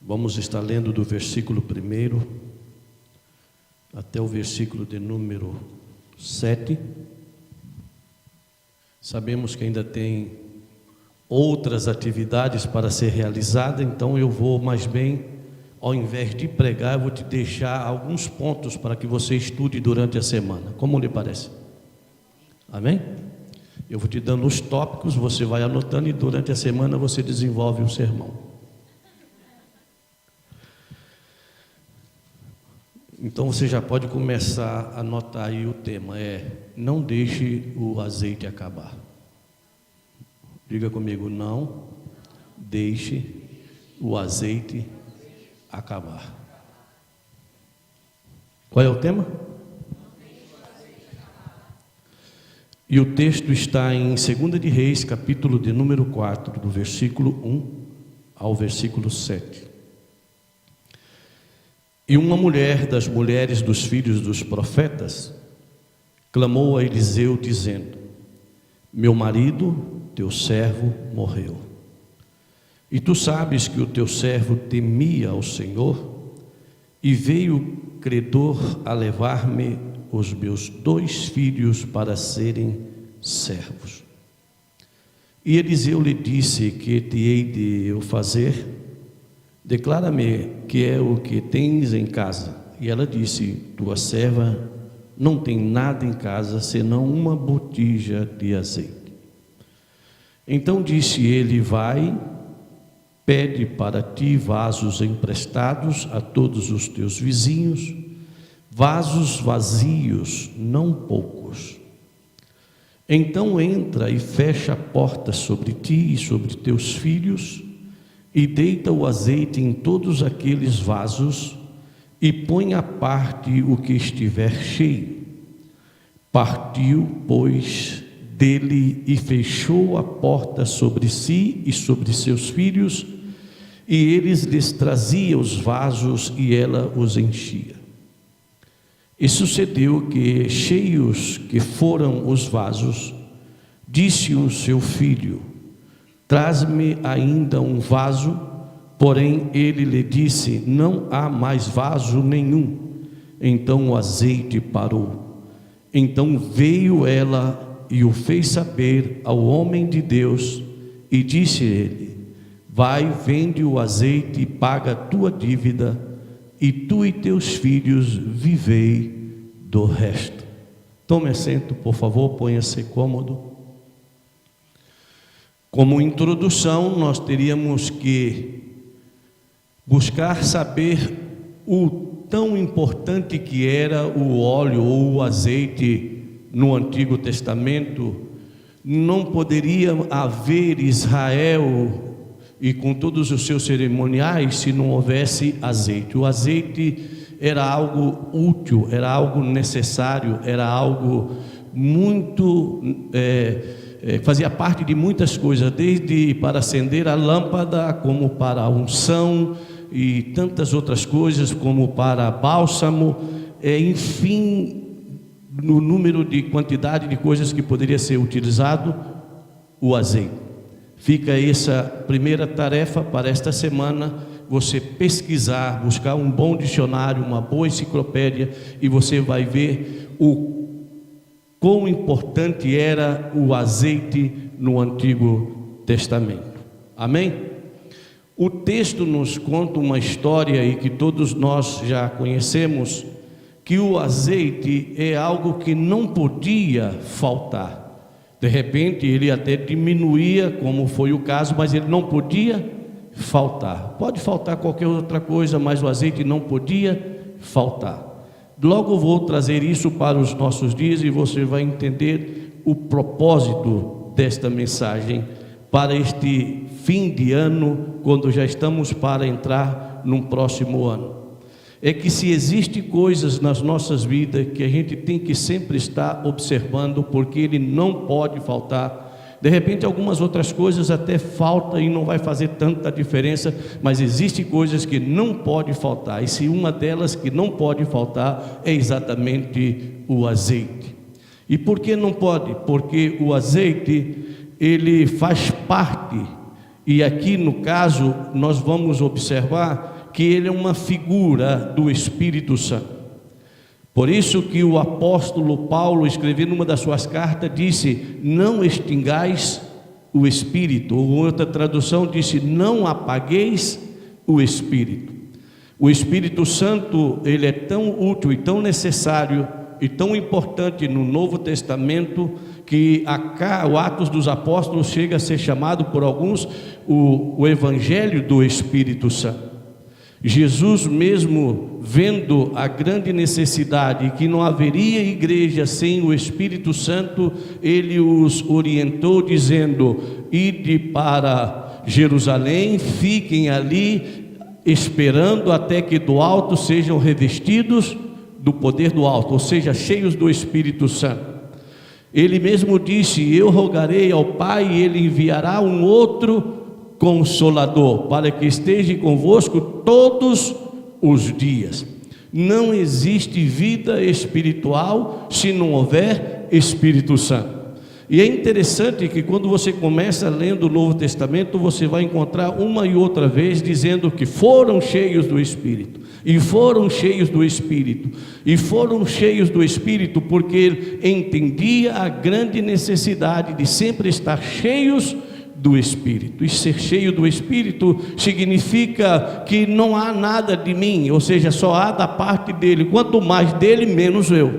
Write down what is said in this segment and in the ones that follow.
Vamos estar lendo do versículo 1 até o versículo de número 7. Sabemos que ainda tem outras atividades para ser realizada, então eu vou mais bem, ao invés de pregar, eu vou te deixar alguns pontos para que você estude durante a semana. Como lhe parece? Amém? Eu vou te dando os tópicos, você vai anotando e durante a semana você desenvolve o sermão. Então você já pode começar a anotar aí o tema, não deixe o azeite acabar. Diga comigo, não deixe o azeite acabar. Qual é o tema? E o texto está em 2 de Reis, capítulo de número 4, do versículo 1 ao versículo 7. E uma mulher das mulheres dos filhos dos profetas clamou a Eliseu dizendo: meu marido, teu servo, morreu. E tu sabes que o teu servo temia ao Senhor, e veio credor a levar-me os meus 2 filhos para serem servos. E Eliseu lhe disse: que te hei de eu fazer? Declara-me que é o que tens em casa. E ela disse: tua serva não tem nada em casa, senão uma botija de azeite. Então disse ele: vai, pede para ti vasos emprestados a todos os teus vizinhos, vasos vazios, não poucos. Então entra e fecha a porta sobre ti e sobre teus filhos, e deita o azeite em todos aqueles vasos, e põe à parte o que estiver cheio. Partiu, pois, dele e fechou a porta sobre si e sobre seus filhos, e eles lhes traziam os vasos e ela os enchia. E sucedeu que, cheios que foram os vasos, disse o seu filho: traz-me ainda um vaso. Porém ele lhe disse: não há mais vaso nenhum. Então o azeite parou. Então veio ela e o fez saber ao homem de Deus, e disse-lhe: vai, vende o azeite e paga a tua dívida, e tu e teus filhos vivei do resto. Tome assento, por favor, ponha-se cômodo. Como introdução, nós teríamos que buscar saber o tão importante que era o óleo ou o azeite no Antigo Testamento. Não poderia haver Israel e com todos os seus cerimoniais se não houvesse azeite. O azeite era algo útil, era algo necessário, era algo muito... fazia parte de muitas coisas, desde para acender a lâmpada, como para a unção e tantas outras coisas, como para bálsamo, enfim, no número de quantidade de coisas que poderia ser utilizado o azeite. Fica essa primeira tarefa para esta semana: você pesquisar, buscar um bom dicionário, uma boa enciclopédia, e você vai ver quão importante era o azeite no Antigo Testamento. Amém? O texto nos conta uma história aí que todos nós já conhecemos, que o azeite é algo que não podia faltar. De repente ele até diminuía, como foi o caso, mas ele não podia faltar. Pode faltar qualquer outra coisa, mas o azeite não podia faltar. Logo vou trazer isso para os nossos dias e você vai entender o propósito desta mensagem para este fim de ano, quando já estamos para entrar num próximo ano. É que se existem coisas nas nossas vidas que a gente tem que sempre estar observando, porque ele não pode faltar. De repente algumas outras coisas até faltam e não vai fazer tanta diferença, mas existem coisas que não pode faltar, e se uma delas que não pode faltar é exatamente o azeite. E por que não pode? Porque o azeite, ele faz parte, e aqui no caso nós vamos observar que ele é uma figura do Espírito Santo. Por isso que o apóstolo Paulo, escrevendo numa das suas cartas, disse: não extingais o Espírito, ou outra tradução disse: não apagueis o Espírito. O Espírito Santo, ele é tão útil e tão necessário e tão importante no Novo Testamento, que o Atos dos Apóstolos chega a ser chamado por alguns o Evangelho do Espírito Santo. Jesus mesmo, vendo a grande necessidade, que não haveria igreja sem o Espírito Santo, ele os orientou dizendo: ide para Jerusalém, fiquem ali esperando até que do alto sejam revestidos do poder do alto, ou seja, cheios do Espírito Santo. Ele mesmo disse: eu rogarei ao Pai e ele enviará um outro Consolador, para que esteja convosco todos os dias. Não existe vida espiritual se não houver Espírito Santo. E é interessante que quando você começa lendo o Novo Testamento, você vai encontrar uma e outra vez dizendo que foram cheios do Espírito, e foram cheios do Espírito, e foram cheios do Espírito, porque ele entendia a grande necessidade de sempre estar cheios do Espírito. E ser cheio do Espírito significa que não há nada de mim, ou seja, só há da parte dele. Quanto mais dele, menos eu.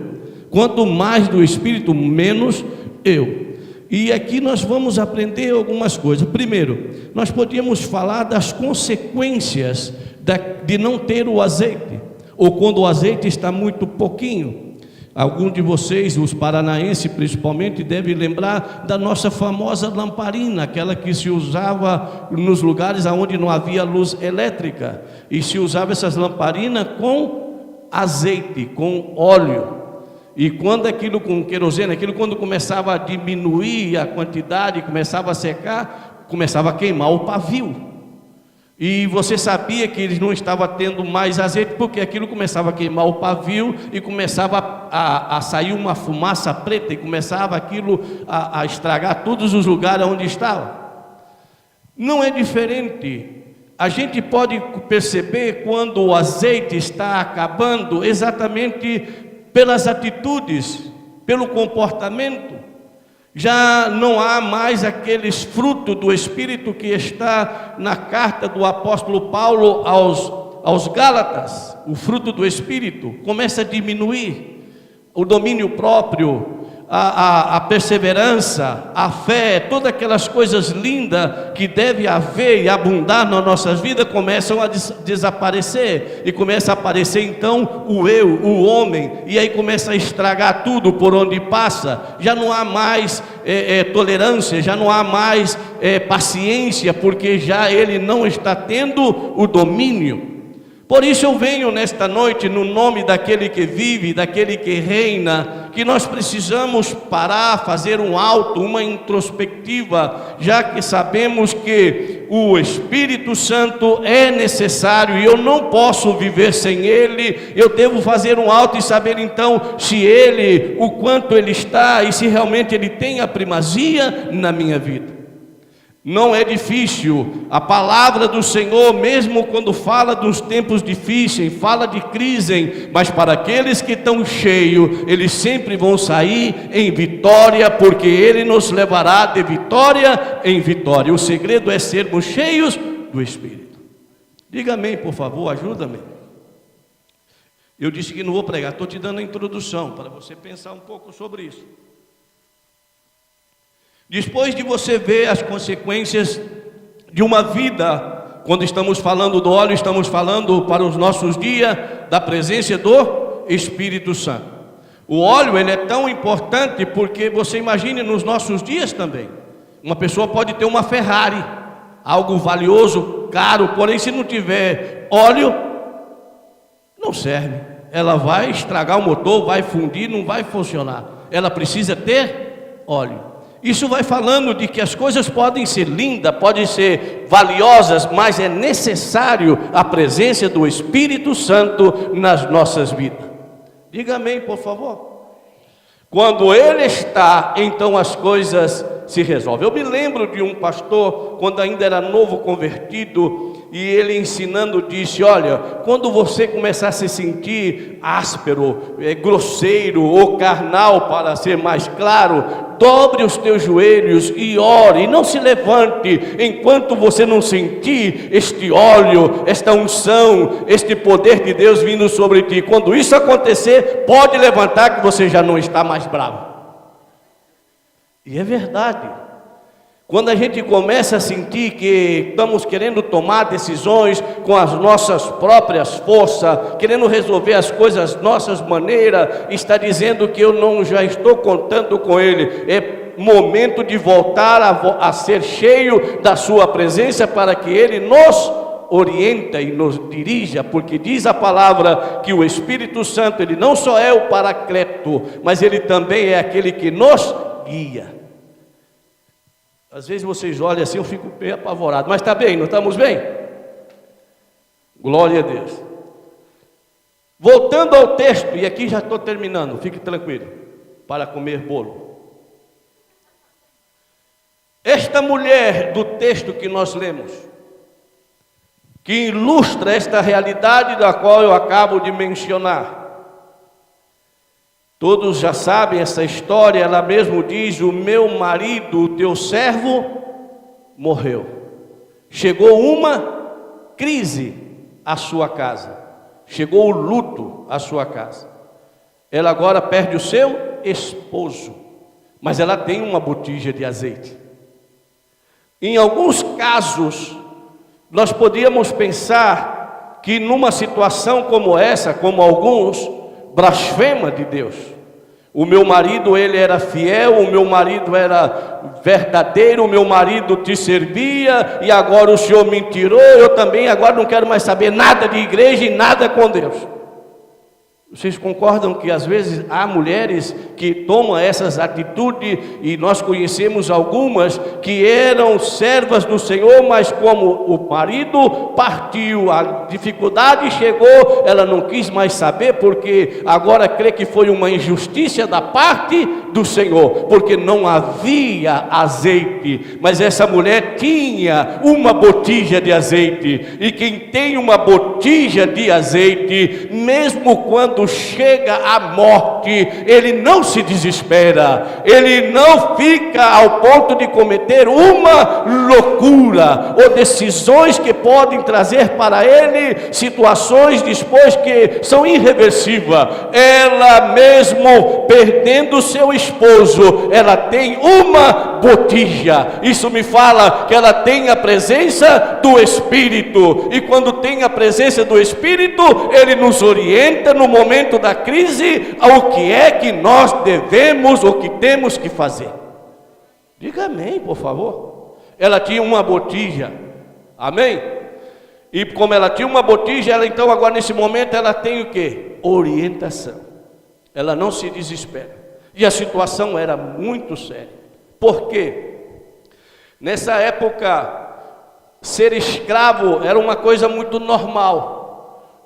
Quanto mais do Espírito, menos eu. E aqui nós vamos aprender algumas coisas. Primeiro, nós podíamos falar das consequências de não ter o azeite, ou quando o azeite está muito pouquinho. Alguns de vocês, os paranaenses principalmente, devem lembrar da nossa famosa lamparina, aquela que se usava nos lugares onde não havia luz elétrica, e se usava essas lamparinas com azeite, com óleo. E quando aquilo com querosene, quando começava a diminuir a quantidade, começava a secar, começava a queimar o pavio. E você sabia que eles não estavam tendo mais azeite, porque aquilo começava a queimar o pavio e começava a sair uma fumaça preta, e começava aquilo a estragar todos os lugares onde estava. Não é diferente. A gente pode perceber quando o azeite está acabando, exatamente pelas atitudes, pelo comportamento. Já não há mais aqueles frutos do Espírito que está na carta do apóstolo Paulo aos Gálatas. O fruto do Espírito começa a diminuir. O domínio próprio, a perseverança, a fé, todas aquelas coisas lindas que deve haver e abundar nas nossas vidas começam a desaparecer, e começa a aparecer então o eu, o homem, e aí começa a estragar tudo por onde passa. Já não há mais tolerância, já não há mais paciência, porque já ele não está tendo o domínio. Por isso eu venho nesta noite, no nome daquele que vive, daquele que reina, que nós precisamos parar, fazer um alto, uma introspectiva, já que sabemos que o Espírito Santo é necessário e eu não posso viver sem ele. Eu devo fazer um alto e saber então se ele, o quanto ele está e se realmente ele tem a primazia na minha vida. Não é difícil, a palavra do Senhor, mesmo quando fala dos tempos difíceis, fala de crise, mas para aqueles que estão cheios, eles sempre vão sair em vitória, porque Ele nos levará de vitória em vitória. O segredo é sermos cheios do Espírito. Diga amém, por favor, ajuda-me. Eu disse que não vou pregar, estou te dando a introdução, para você pensar um pouco sobre isso. Depois de você ver as consequências de uma vida, quando estamos falando do óleo, estamos falando para os nossos dias da presença do Espírito Santo. O óleo, ele é tão importante porque você imagine nos nossos dias também. Uma pessoa pode ter uma Ferrari, algo valioso, caro, porém se não tiver óleo, não serve. Ela vai estragar o motor, vai fundir, não vai funcionar. Ela precisa ter óleo. Isso vai falando de que as coisas podem ser lindas, podem ser valiosas, mas é necessário a presença do Espírito Santo nas nossas vidas. Diga amém, por favor. Quando Ele está, então as coisas se resolvem. Eu me lembro de um pastor, quando ainda era novo convertido, e ele ensinando disse: olha, quando você começar a se sentir áspero, grosseiro ou carnal, para ser mais claro, dobre os teus joelhos e ore, e não se levante enquanto você não sentir este óleo, esta unção, este poder de Deus vindo sobre ti. Quando isso acontecer, pode levantar, que você já não está mais bravo. E é verdade. Quando a gente começa a sentir que estamos querendo tomar decisões com as nossas próprias forças, querendo resolver as coisas nossas maneiras, está dizendo que eu não já estou contando com Ele. É momento de voltar a ser cheio da sua presença, para que Ele nos orienta e nos dirija, porque diz a palavra que o Espírito Santo, Ele não só é o Paracleto, mas Ele também é aquele que nos guia. Às vezes vocês olham assim, eu fico bem apavorado, mas está bem, não estamos bem? Glória a Deus. Voltando ao texto, e aqui já estou terminando, fique tranquilo, para comer bolo. Esta mulher do texto que nós lemos, que ilustra esta realidade da qual eu acabo de mencionar, todos já sabem essa história. Ela mesmo diz: o meu marido, o teu servo, morreu. Chegou uma crise à sua casa, chegou o luto à sua casa. Ela agora perde o seu esposo, mas ela tem uma botija de azeite. Em alguns casos, nós podíamos pensar que numa situação como essa, como alguns, blasfema de Deus. O meu marido, ele era fiel, o meu marido era verdadeiro, o meu marido te servia, e agora o Senhor me tirou, eu também agora não quero mais saber nada de igreja e nada com Deus. Vocês concordam que às vezes há mulheres que tomam essas atitudes, e nós conhecemos algumas que eram servas do Senhor, mas como o marido partiu, a dificuldade chegou, ela não quis mais saber, porque agora crê que foi uma injustiça da parte do Senhor, porque não havia azeite. Mas essa mulher tinha uma botija de azeite, e quem tem uma botija de azeite, mesmo quando chega a morte, ele não se desespera, ele não fica ao ponto de cometer uma loucura, ou decisões que podem trazer para ele situações depois que são irreversíveis. Ela mesmo perdendo seu esposo, ela tem uma botija. Isso me fala que ela tem a presença do Espírito, e quando tem a presença do Espírito, ele nos orienta no momento da crise ao que é que nós devemos ou que temos que fazer. Diga amém, por favor. Ela tinha uma botija, amém? E como ela tinha uma botija, ela então agora nesse momento ela tem o que? Orientação. Ela não se desespera. E a situação era muito séria. Por quê? Nessa época, ser escravo era uma coisa muito normal.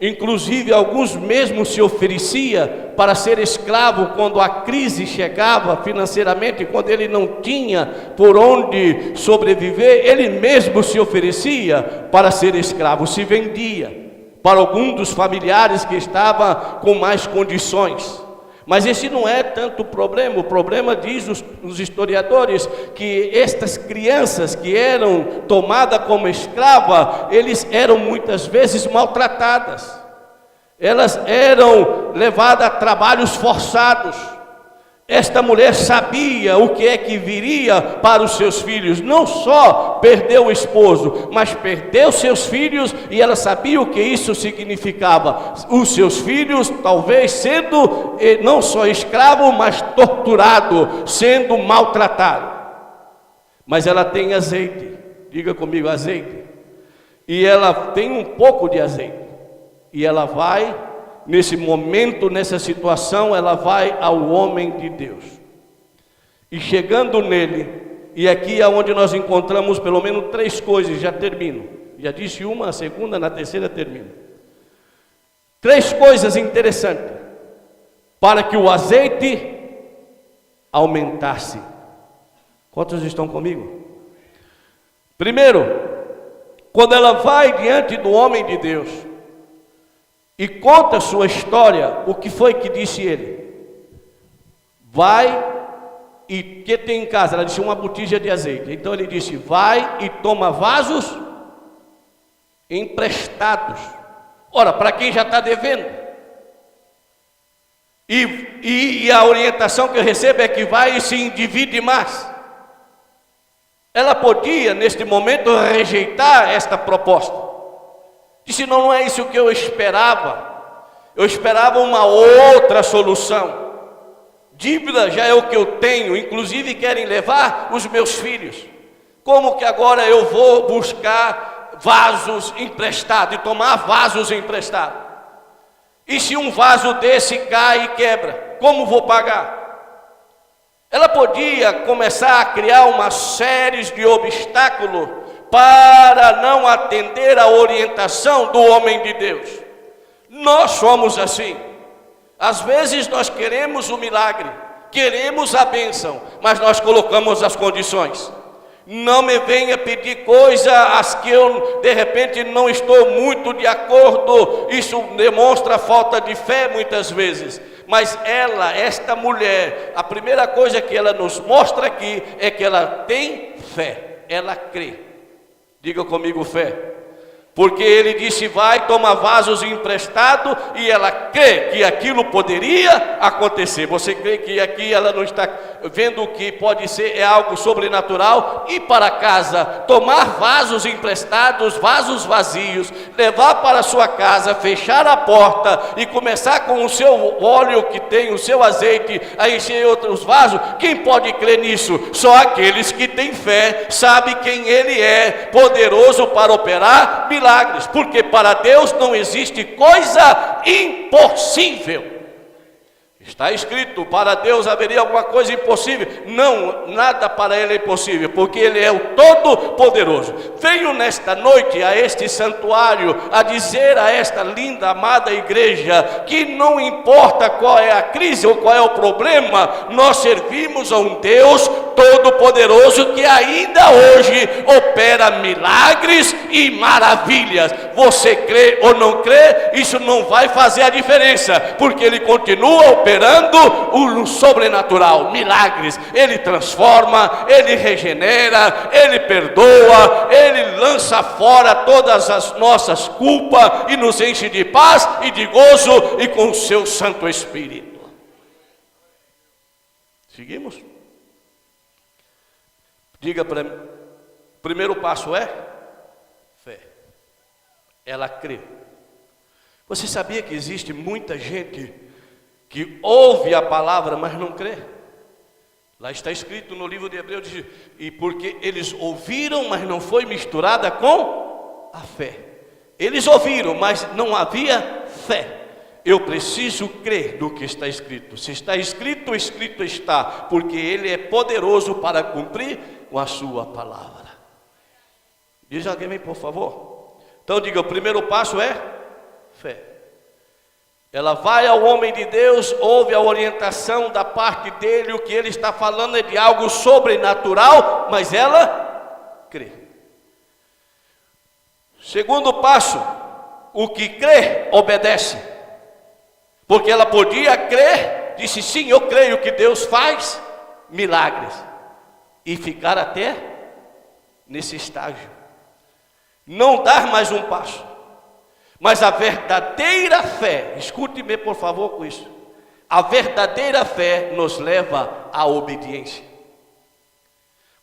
Inclusive, alguns mesmo se oferecia para ser escravo quando a crise chegava financeiramente, quando ele não tinha por onde sobreviver, ele mesmo se oferecia para ser escravo, se vendia para algum dos familiares que estava com mais condições. Mas esse não é tanto o problema diz os historiadores, que estas crianças que eram tomadas como escrava, eles eram muitas vezes maltratadas, elas eram levadas a trabalhos forçados. Esta mulher sabia o que é que viria para os seus filhos. Não só perdeu o esposo, mas perdeu seus filhos, e ela sabia o que isso significava. Os seus filhos talvez sendo não só escravo, mas torturado, sendo maltratado. Mas ela tem azeite, diga comigo, azeite. E ela tem um pouco de azeite, e ela vai, nesse momento, nessa situação, ela vai ao homem de Deus. E chegando nele, e aqui é onde nós encontramos pelo menos 3 coisas, já termino. Já disse uma, a segunda, na terceira termino. 3 coisas interessantes, para que o azeite aumentasse. Quantos estão comigo? Primeiro, quando ela vai diante do homem de Deus e conta a sua história, o que foi que disse ele? Vai e que tem em casa? Ela disse uma botija de azeite. Então ele disse: vai e toma vasos emprestados. Ora, para quem já está devendo. E a orientação que eu recebo é que vai e se endivide mais. Ela podia, neste momento, rejeitar esta proposta. Disse: não é isso que eu esperava. Eu esperava uma outra solução. Dívida já é o que eu tenho, inclusive querem levar os meus filhos. Como que agora eu vou buscar vasos emprestados e tomar vasos emprestados? E se um vaso desse cai e quebra, como vou pagar? Ela podia começar a criar uma série de obstáculos para não atender a orientação do homem de Deus. Nós somos assim. Às vezes nós queremos o milagre, queremos a bênção, mas nós colocamos as condições. Não me venha pedir coisas as que eu de repente não estou muito de acordo. Isso demonstra falta de fé muitas vezes. Mas esta mulher, a primeira coisa que ela nos mostra aqui é que ela tem fé, ela crê. Diga comigo, fé. Porque ele disse: vai, toma vasos emprestados, e ela crê que aquilo poderia acontecer. Você crê que aqui ela não está vendo que pode ser algo sobrenatural? Ir para casa, tomar vasos emprestados, vasos vazios, levar para a sua casa, fechar a porta e começar com o seu óleo que tem, o seu azeite, a encher outros vasos. Quem pode crer nisso? Só aqueles que têm fé, sabe quem ele é, poderoso para operar milagres, porque para Deus não existe coisa impossível. Está escrito: para Deus haveria alguma coisa impossível? Não, nada para Ele é impossível, porque Ele é o Todo-Poderoso. Venho nesta noite a este santuário a dizer a esta linda, amada igreja, que não importa qual é a crise ou qual é o problema, nós servimos a um Deus Todo-Poderoso que ainda hoje opera milagres e maravilhas. Você crê ou não crê, isso não vai fazer a diferença, porque Ele continua operando o sobrenatural, milagres. Ele transforma, Ele regenera, Ele perdoa, Ele lança fora todas as nossas culpas e nos enche de paz e de gozo e com o seu Santo Espírito. Seguimos? Diga para mim, o primeiro passo é fé. Ela crê. Você sabia que existe muita gente que ouve a palavra, mas não crê? Lá está escrito no livro de Hebreus: e porque eles ouviram, mas não foi misturada com a fé. Eles ouviram, mas não havia fé. Eu preciso crer no que está escrito. Se está escrito, escrito está, porque Ele é poderoso para cumprir com a sua palavra. Diz alguém, por favor. Então diga: o primeiro passo é fé. Ela vai ao homem de Deus, ouve a orientação da parte dele, o que ele está falando é de algo sobrenatural, mas ela crê. Segundo passo, o que crê, obedece. Porque ela podia crer, disse: sim, eu creio que Deus faz milagres, e ficar até nesse estágio, não dar mais um passo. Mas a verdadeira fé, escute-me por favor com isso, a verdadeira fé nos leva à obediência.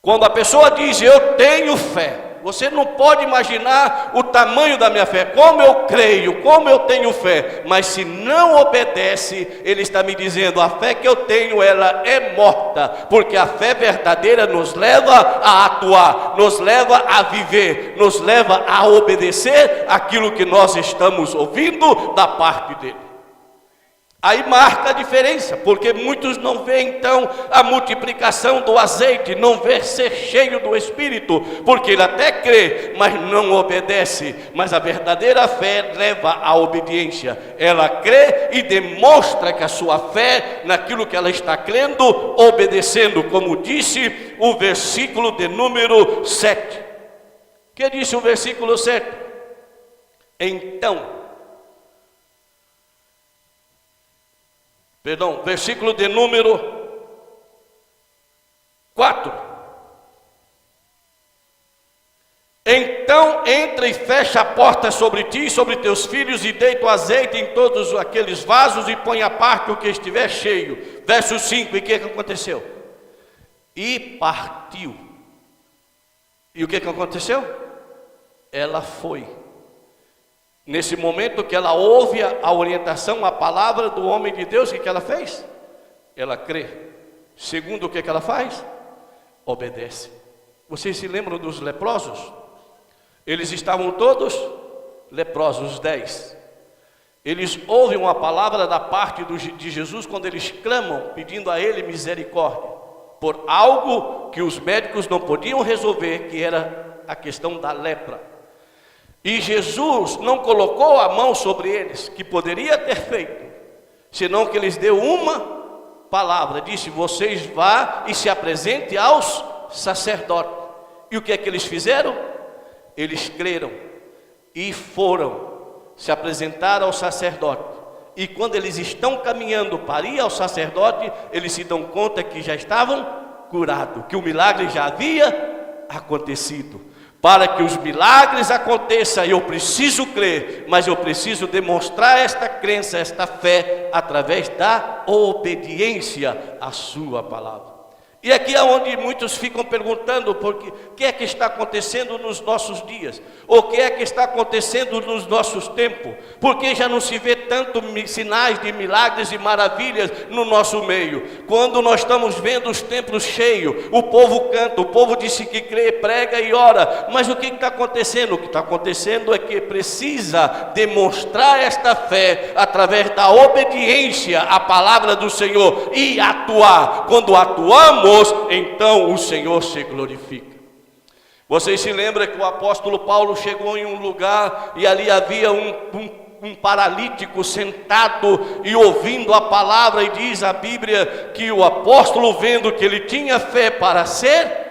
Quando a pessoa diz: eu tenho fé, você não pode imaginar o tamanho da minha fé, como eu creio, como eu tenho fé, mas se não obedece, ele está me dizendo: a fé que eu tenho, ela é morta, porque a fé verdadeira nos leva a atuar, nos leva a viver, nos leva a obedecer aquilo que nós estamos ouvindo da parte dele. Aí marca a diferença, porque muitos não veem então a multiplicação do azeite, não vê ser cheio do Espírito, porque ele até crê, mas não obedece. Mas a verdadeira fé leva à obediência. Ela crê e demonstra que a sua fé, naquilo que ela está crendo, obedecendo, como disse o versículo de número 7. Que disse o versículo 7? Versículo de número 4. Então entra e fecha a porta sobre ti e sobre teus filhos, e deita o azeite em todos aqueles vasos, e põe à parte o que estiver cheio. Verso 5, e o que aconteceu? E partiu. E o que aconteceu? Ela foi. Nesse momento que ela ouve a orientação, a palavra do homem de Deus, o que ela fez? Ela crê. Segundo, o que ela faz? Obedece. Vocês se lembram dos leprosos? Eles estavam todos leprosos, os 10. Eles ouvem uma palavra da parte de Jesus quando eles clamam, pedindo a Ele misericórdia, por algo que os médicos não podiam resolver, que era a questão da lepra. E Jesus não colocou a mão sobre eles, que poderia ter feito, senão que lhes deu uma palavra, disse: vocês vá e se apresente aos sacerdotes. E o que é que eles fizeram? Eles creram e foram, se apresentaram ao sacerdote. E quando eles estão caminhando para ir ao sacerdote, eles se dão conta que já estavam curados, que o milagre já havia acontecido. Para que os milagres aconteçam, eu preciso crer, mas eu preciso demonstrar esta crença, esta fé, através da obediência à sua palavra. E aqui é onde muitos ficam perguntando, porque o que é que está acontecendo nos nossos dias? O que é que está acontecendo nos nossos tempos? Porque já não se vê tanto sinais de milagres e maravilhas no nosso meio. Quando nós estamos vendo os templos cheios, o povo canta, o povo disse que crê, prega e ora. Mas o que está acontecendo? O que está acontecendo é que precisa demonstrar esta fé através da obediência à palavra do Senhor e atuar. Quando atuamos, então o Senhor se glorifica. Vocês se lembram que o apóstolo Paulo chegou em um lugar e ali havia um paralítico sentado e ouvindo a palavra, e diz a Bíblia que o apóstolo, vendo que ele tinha fé para ser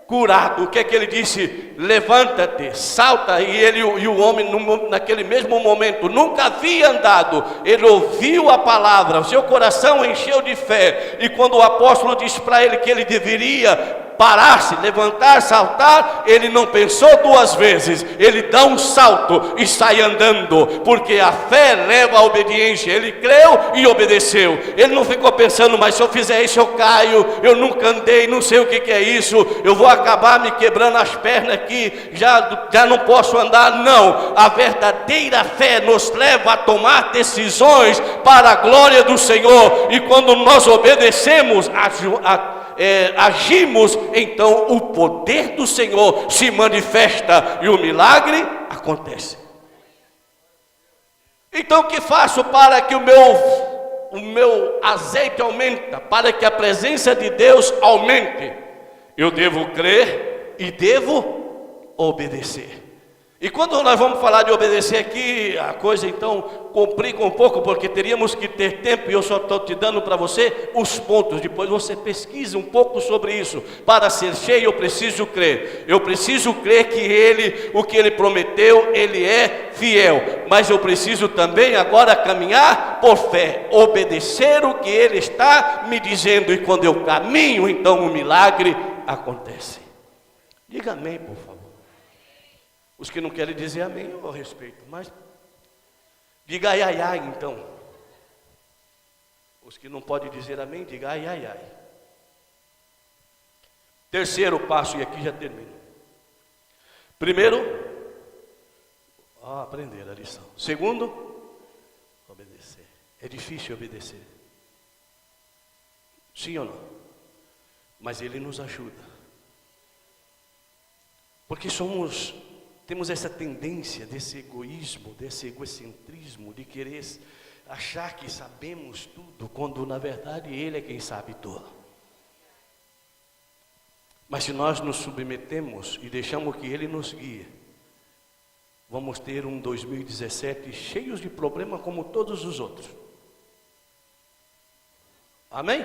curado, o que é que ele disse? Levanta-te, salta. E ele e o homem naquele mesmo momento nunca havia andado, ele ouviu a palavra, o seu coração encheu de fé. E quando o apóstolo disse para ele que ele deveria parar-se, levantar, saltar, ele não pensou duas vezes, ele dá um salto e sai andando, porque a fé leva à obediência. Ele creu e obedeceu. Ele não ficou pensando: mas se eu fizer isso eu caio, eu nunca andei, não sei o que é isso, eu vou acabar me quebrando as pernas aqui, já não posso andar. Não, a verdadeira fé nos leva a tomar decisões para a glória do Senhor. E quando nós obedecemos, agimos, então o poder do Senhor se manifesta e o milagre acontece. Então o que faço para que o meu azeite aumente, para que a presença de Deus aumente? Eu devo crer e devo obedecer. E quando nós vamos falar de obedecer aqui, a coisa então complica um pouco, porque teríamos que ter tempo, e eu só estou te dando para você os pontos. Depois você pesquisa um pouco sobre isso. Para ser cheio eu preciso crer. Eu preciso crer que o que Ele prometeu, Ele é fiel. Mas eu preciso também agora caminhar por fé, obedecer o que Ele está me dizendo. E quando eu caminho, então o milagre acontece. Diga amém, por favor. Os que não querem dizer amém, eu respeito, mas diga ai, ai, ai, então. Os que não podem dizer amém, diga ai, ai, ai. Terceiro passo, e aqui já termino. Primeiro, aprender a lição. Segundo, obedecer. É difícil obedecer. Sim ou não? Mas Ele nos ajuda. Porque temos essa tendência desse egoísmo, desse egocentrismo, de querer achar que sabemos tudo, quando na verdade Ele é quem sabe tudo. Mas se nós nos submetemos e deixamos que Ele nos guie, vamos ter um 2017 cheios de problemas como todos os outros. Amém?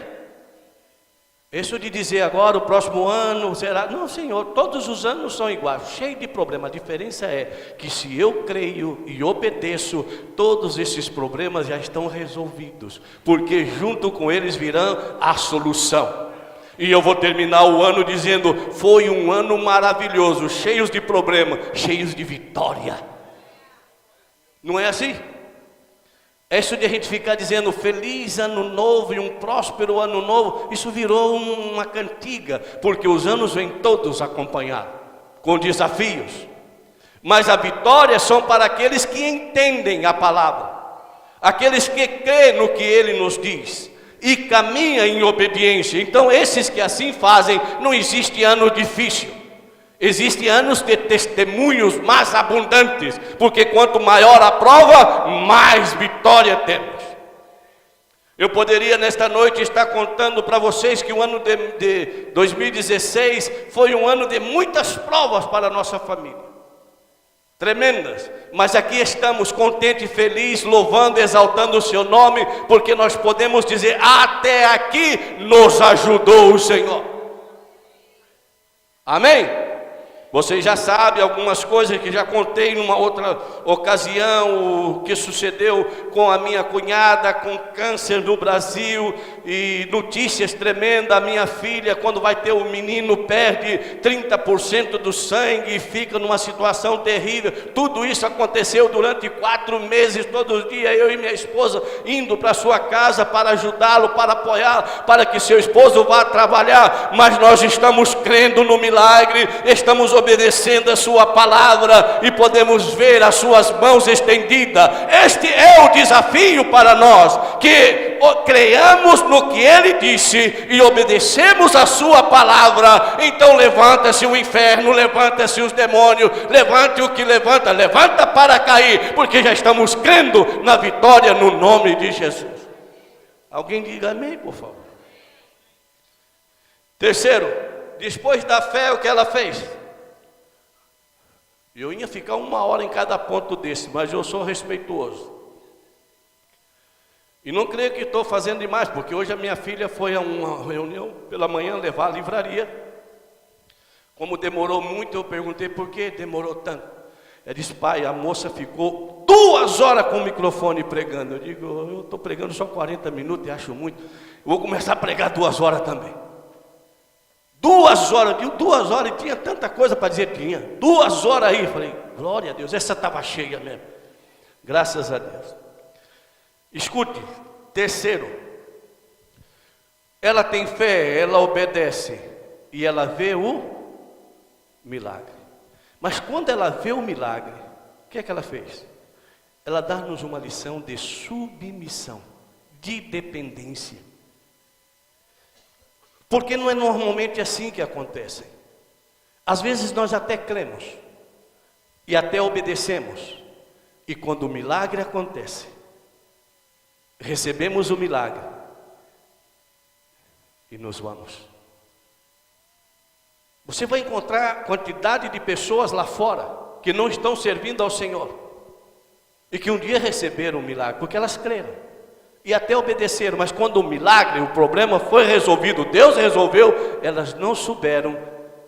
Isso de dizer agora o próximo ano será... Não, Senhor, todos os anos são iguais, cheio de problemas. A diferença é que se eu creio e obedeço, todos esses problemas já estão resolvidos, porque junto com eles virão a solução. E eu vou terminar o ano dizendo: foi um ano maravilhoso, cheios de problemas, cheios de vitória. Não é assim? É isso de a gente ficar dizendo feliz ano novo e um próspero ano novo. Isso virou uma cantiga, porque os anos vêm todos acompanhados, com desafios. Mas a vitória são para aqueles que entendem a palavra, aqueles que creem no que Ele nos diz e caminham em obediência. Então esses que assim fazem, não existe ano difícil. Existem anos de testemunhos mais abundantes, porque quanto maior a prova, mais vitória temos. Eu poderia nesta noite estar contando para vocês que o ano de 2016 foi um ano de muitas provas para a nossa família, tremendas, mas aqui estamos contentes e felizes, louvando, exaltando o seu nome, porque nós podemos dizer: até aqui nos ajudou o Senhor. Amém? Vocês já sabem algumas coisas que já contei numa outra ocasião, o que sucedeu com a minha cunhada com câncer no Brasil, e notícias tremendas. A minha filha, quando vai ter um menino, perde 30% do sangue e fica numa situação terrível. Tudo isso aconteceu durante 4 meses, todos os dias eu e minha esposa indo para sua casa para ajudá-lo, para apoiá-lo, para que seu esposo vá trabalhar. Mas nós estamos crendo no milagre, estamos obedecendo a sua palavra e podemos ver as suas mãos estendidas. Este é o desafio para nós, que creiamos no que Ele disse e obedecemos a sua palavra. Então levanta-se o inferno, levanta-se os demônios, levante o que levanta, levanta para cair, porque já estamos crendo na vitória no nome de Jesus. Alguém diga amém, por favor. Terceiro, depois da fé, o que ela fez? Eu ia ficar 1 hora em cada ponto desse, mas eu sou respeituoso. E não creio que estou fazendo demais, porque hoje a minha filha foi a uma reunião pela manhã levar a livraria. Como demorou muito, eu perguntei por que demorou tanto. Ela disse: pai, a moça ficou 2 horas com o microfone pregando. Eu digo: eu estou pregando só 40 minutos e acho muito. Eu vou começar a pregar 2 horas também. 2 horas, viu? 2 horas, e tinha tanta coisa para dizer, tinha 2 horas aí. Falei: glória a Deus, essa estava cheia mesmo. Graças a Deus. Escute, terceiro, ela tem fé, ela obedece e ela vê o milagre. Mas quando ela vê o milagre, o que é que ela fez? Ela dá-nos uma lição de submissão, de dependência. Porque não é normalmente assim que acontece. Às vezes nós até cremos e até obedecemos, e quando o milagre acontece, recebemos o milagre e nos vamos. Você vai encontrar quantidade de pessoas lá fora que não estão servindo ao Senhor e que um dia receberam o milagre, porque elas creram e até obedeceram, mas quando o milagre, o problema foi resolvido, Deus resolveu, elas não souberam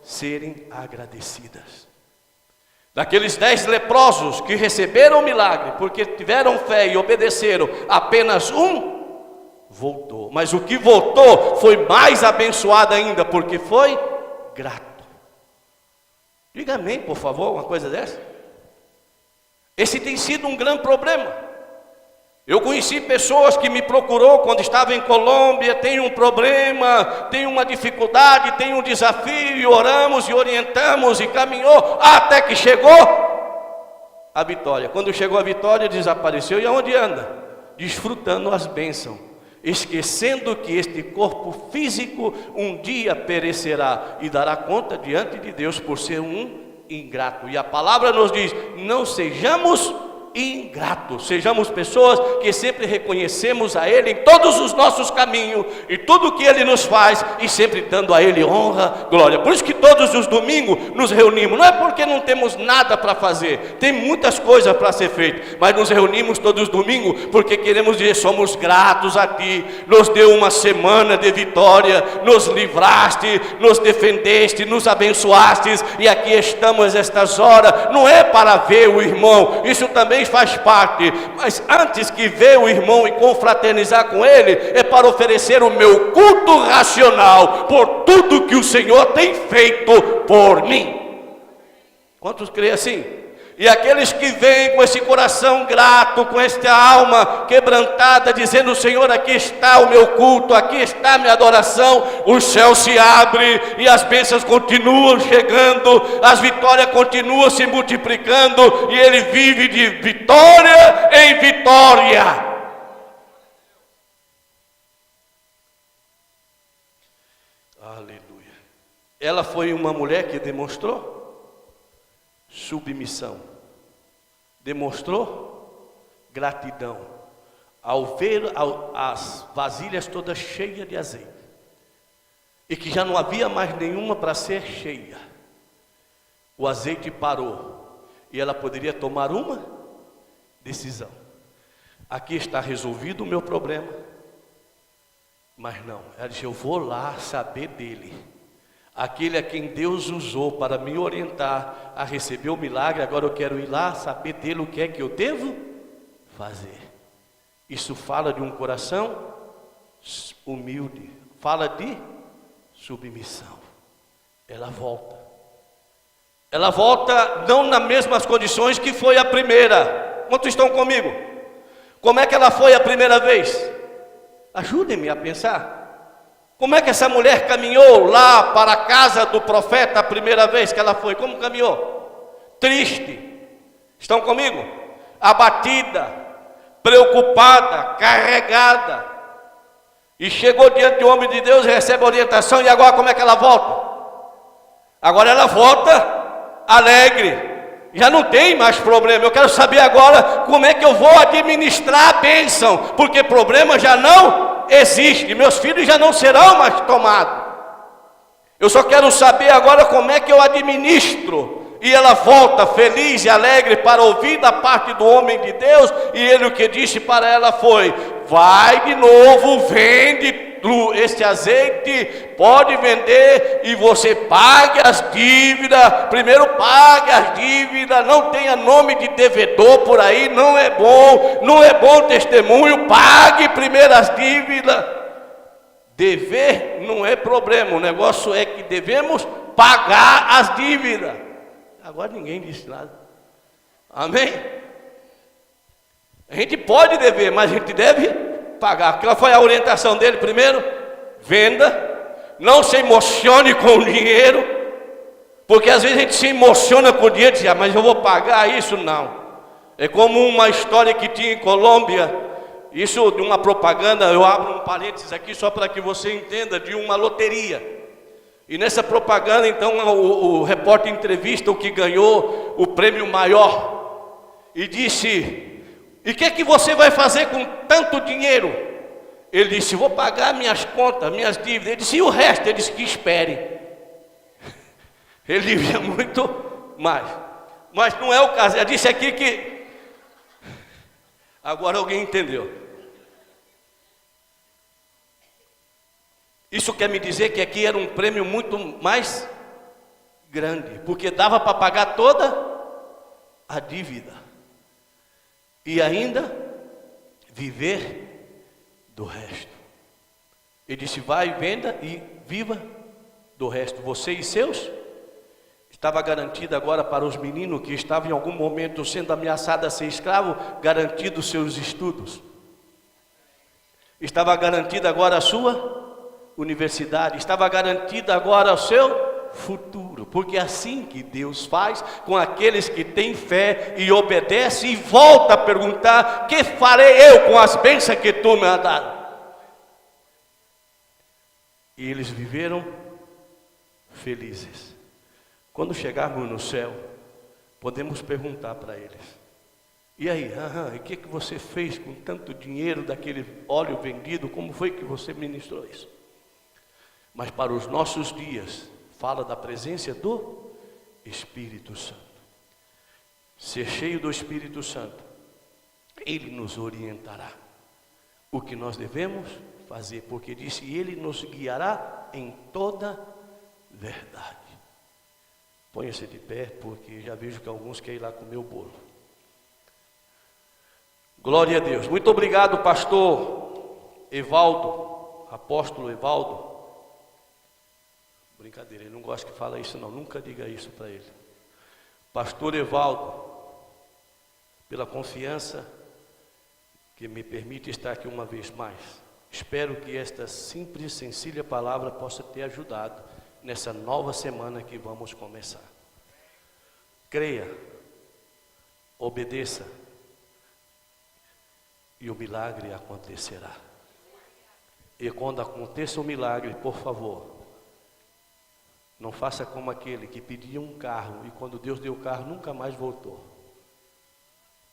serem agradecidas. Daqueles 10 leprosos que receberam o milagre, porque tiveram fé e obedeceram, apenas um voltou. Mas o que voltou foi mais abençoado ainda, porque foi grato. Diga amém, por favor, uma coisa dessa. Esse tem sido um grande problema. Eu conheci pessoas que me procurou quando estava em Colômbia: tem um problema, tem uma dificuldade, tem um desafio, e oramos e orientamos e caminhou até que chegou a vitória. Quando chegou a vitória, desapareceu. E aonde anda? Desfrutando as bênçãos, esquecendo que este corpo físico um dia perecerá e dará conta diante de Deus por ser um ingrato. E a palavra nos diz: não sejamos ingratos. Sejamos pessoas que sempre reconhecemos a Ele em todos os nossos caminhos, e tudo que Ele nos faz, e sempre dando a Ele honra, glória. Por isso que todos os domingos nos reunimos, não é porque não temos nada para fazer, tem muitas coisas para ser feitas, mas nos reunimos todos os domingos, porque queremos dizer, somos gratos a Ti, nos deu uma semana de vitória, nos livraste, nos defendeste, nos abençoaste, e aqui estamos estas horas, não é para ver o irmão, isso também faz parte, mas antes que ver o irmão e confraternizar com ele, é para oferecer o meu culto racional por tudo que o Senhor tem feito por mim. Quantos creem assim? E aqueles que vêm com esse coração grato, com esta alma quebrantada, dizendo, Senhor, aqui está o meu culto, aqui está a minha adoração, o céu se abre e as bênçãos continuam chegando, as vitórias continuam se multiplicando, e ele vive de vitória em vitória. Aleluia. Ela foi uma mulher que demonstrou submissão, demonstrou gratidão ao ver as vasilhas todas cheias de azeite, e que já não havia mais nenhuma para ser cheia. O azeite parou e ela poderia tomar uma decisão: aqui está resolvido o meu problema. Mas não, ela disse, eu vou lá saber dele, aquele a quem Deus usou para me orientar a receber o milagre. Agora eu quero ir lá saber dele o que é que eu devo fazer. Isso fala de um coração humilde, fala de submissão. Ela volta não nas mesmas condições que foi a primeira. Quantos estão comigo? Como é que ela foi a primeira vez? Ajudem-me a pensar. Como é que essa mulher caminhou lá para a casa do profeta a primeira vez que ela foi? Como caminhou? Triste. Estão comigo? Abatida, preocupada, carregada. E chegou diante do homem de Deus, recebe orientação, e agora como é que ela volta? Agora ela volta alegre. Já não tem mais problema. Eu quero saber agora como é que eu vou administrar a bênção, porque problema já não existe, meus filhos já não serão mais tomados. Eu só quero saber agora como é que eu administro. E ela volta feliz e alegre para ouvir da parte do homem de Deus, e ele o que disse para ela foi: vai de novo, vende este azeite, pode vender, e você pague as dívidas. Primeiro pague as dívidas, não tenha nome de devedor por aí, não é bom testemunho. Pague primeiro as dívidas. Dever não é problema, o negócio é que devemos pagar as dívidas. Agora ninguém disse nada. Amém? A gente pode dever, mas a gente deve pagar. Aquela foi a orientação dele. Primeiro, venda. Não se emocione com o dinheiro, porque às vezes a gente se emociona com o dinheiro e diz, mas eu vou pagar isso. Não. É como uma história que tinha em Colômbia, isso de uma propaganda. Eu abro um parênteses aqui só para que você entenda, de uma loteria. E nessa propaganda, então, o repórter entrevista o que ganhou o prêmio maior e disse: e o que é que você vai fazer com tanto dinheiro? Ele disse: vou pagar minhas contas, minhas dívidas. Ele disse: e o resto? Ele disse que espere. Ele devia muito mais, mas não é o caso. Ele disse aqui que... Agora alguém entendeu. Isso quer me dizer que aqui era um prêmio muito mais grande, porque dava para pagar toda a dívida e ainda viver do resto. Ele disse: vai, venda e viva do resto. Você e seus. Estava garantido agora para os meninos que estavam em algum momento sendo ameaçados a ser escravo, garantido os seus estudos. Estava garantida agora a sua universidade, estava garantida agora o seu futuro, porque é assim que Deus faz com aqueles que têm fé e obedecem e volta a perguntar: que farei eu com as bênçãos que tu me has dado? E eles viveram felizes. Quando chegarmos no céu, podemos perguntar para eles: E aí, e o que você fez com tanto dinheiro daquele óleo vendido? Como foi que você ministrou isso? Mas para os nossos dias, fala da presença do Espírito Santo. Ser cheio do Espírito Santo, Ele nos orientará o que nós devemos fazer, porque disse, Ele nos guiará em toda verdade. Ponha-se de pé, porque já vejo que alguns querem ir lá comer o bolo. Glória a Deus. Muito obrigado, pastor Evaldo, apóstolo Evaldo. Brincadeira, ele não gosta que fala isso não, nunca diga isso para ele. Pastor Evaldo, pela confiança que me permite estar aqui uma vez mais. Espero que esta simples, sencilla palavra possa ter ajudado nessa nova semana que vamos começar. Creia, obedeça, e o milagre acontecerá. E quando aconteça o milagre, por favor, não faça como aquele que pedia um carro e quando Deus deu o carro nunca mais voltou.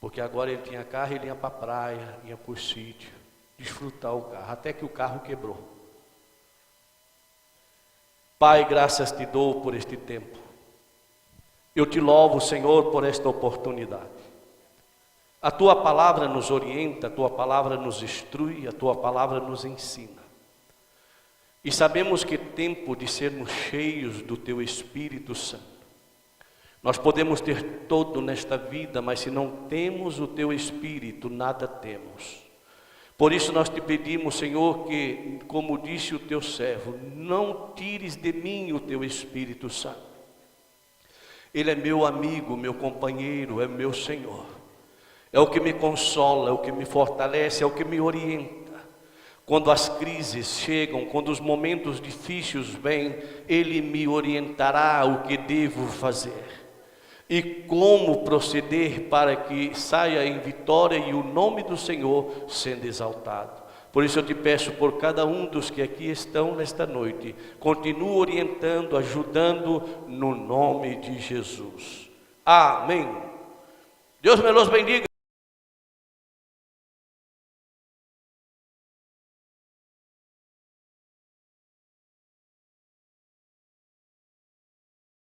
Porque agora ele tinha carro, ele ia para a praia, ia para o sítio, desfrutar o carro, até que o carro quebrou. Pai, graças te dou por este tempo. Eu te louvo, Senhor, por esta oportunidade. A tua palavra nos orienta, a tua palavra nos instrui, a tua palavra nos ensina. E sabemos que é tempo de sermos cheios do teu Espírito Santo. Nós podemos ter todo nesta vida, mas se não temos o teu Espírito, nada temos. Por isso nós te pedimos, Senhor, que, como disse o teu servo, não tires de mim o teu Espírito Santo. Ele é meu amigo, meu companheiro, é meu Senhor. É o que me consola, é o que me fortalece, é o que me orienta. Quando as crises chegam, quando os momentos difíceis vêm, Ele me orientará o que devo fazer e como proceder para que saia em vitória e o nome do Senhor sendo exaltado. Por isso eu te peço por cada um dos que aqui estão nesta noite, continua orientando, ajudando no nome de Jesus. Amém. Deus me los bendiga.